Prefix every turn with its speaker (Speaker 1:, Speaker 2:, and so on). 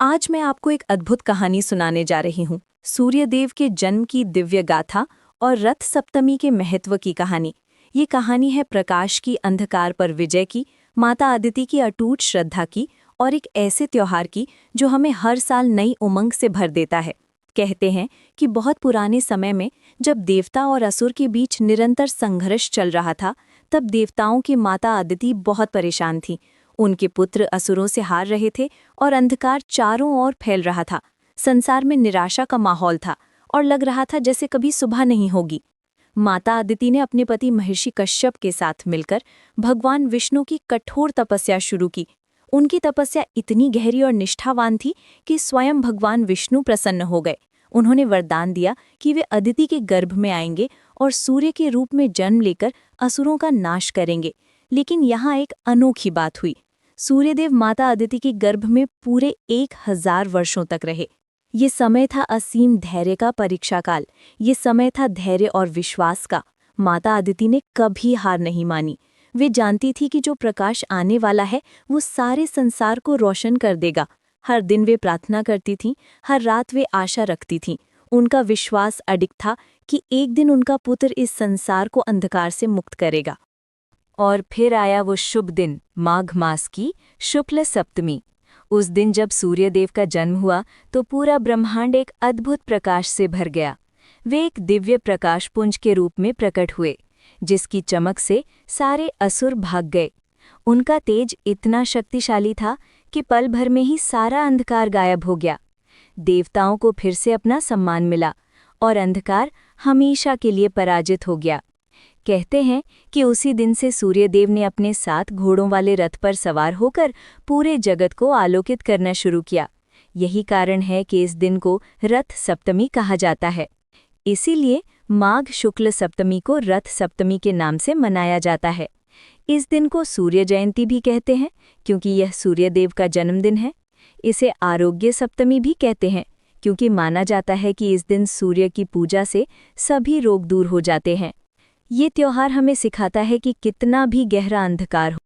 Speaker 1: आज मैं आपको एक अद्भुत कहानी सुनाने जा रही हूँ। सूर्यदेव के जन्म की दिव्य गाथा और रथ सप्तमी के महत्व की कहानी। ये कहानी है प्रकाश की अंधकार पर विजय की, माता अदिति की अटूट श्रद्धा की और एक ऐसे त्योहार की जो हमें हर साल नई उमंग से भर देता है। कहते हैं कि बहुत पुराने समय में जब देवता और असुर के बीच निरंतर संघर्ष चल रहा था, तब देवताओं की माता अदिति बहुत परेशान थी। उनके पुत्र असुरों से हार रहे थे और अंधकार चारों ओर फैल रहा था। संसार में निराशा का माहौल था और लग रहा था जैसे कभी सुबह नहीं होगी। माता अदिति ने अपने पति महर्षि कश्यप के साथ मिलकर भगवान विष्णु की कठोर तपस्या शुरू की। उनकी तपस्या इतनी गहरी और निष्ठावान थी कि स्वयं भगवान विष्णु प्रसन्न हो गए। उन्होंने वरदान दिया कि वे अदिति के गर्भ में आएंगे और सूर्य के रूप में जन्म लेकर असुरों का नाश करेंगे। लेकिन यहाँ एक अनोखी बात हुई। सूर्यदेव माता अदिति के गर्भ में पूरे 1000 वर्षों तक रहे। ये समय था असीम धैर्य का परीक्षा काल। ये समय था धैर्य और विश्वास का। माता अदिति ने कभी हार नहीं मानी। वे जानती थी कि जो प्रकाश आने वाला है वो सारे संसार को रोशन कर देगा। हर दिन वे प्रार्थना करती थीं, हर रात वे आशा रखती थीं। उनका विश्वास अडिग था कि एक दिन उनका पुत्र इस संसार को अंधकार से मुक्त करेगा। और फिर आया वो शुभ दिन, माघ मास की शुक्ल सप्तमी। उस दिन जब सूर्यदेव का जन्म हुआ तो पूरा ब्रह्मांड एक अद्भुत प्रकाश से भर गया। वे एक दिव्य प्रकाशपुंज के रूप में प्रकट हुए, जिसकी चमक से सारे असुर भाग गए। उनका तेज इतना शक्तिशाली था कि पल भर में ही सारा अंधकार गायब हो गया। देवताओं को फिर से अपना सम्मान मिला और अंधकार हमेशा के लिए पराजित हो गया। कहते हैं कि उसी दिन से सूर्यदेव ने अपने 7 घोड़ों वाले रथ पर सवार होकर पूरे जगत को आलोकित करना शुरू किया। यही कारण है कि इस दिन को रथ सप्तमी कहा जाता है। इसीलिए माघ शुक्ल सप्तमी को रथ सप्तमी के नाम से मनाया जाता है। इस दिन को सूर्य जयंती भी कहते हैं क्योंकि यह सूर्यदेव का जन्मदिन है। इसे आरोग्य सप्तमी भी कहते हैं क्योंकि माना जाता है कि इस दिन सूर्य की पूजा से सभी रोग दूर हो जाते हैं। ये त्योहार हमें सिखाता है कि कितना भी गहरा अंधकार हो,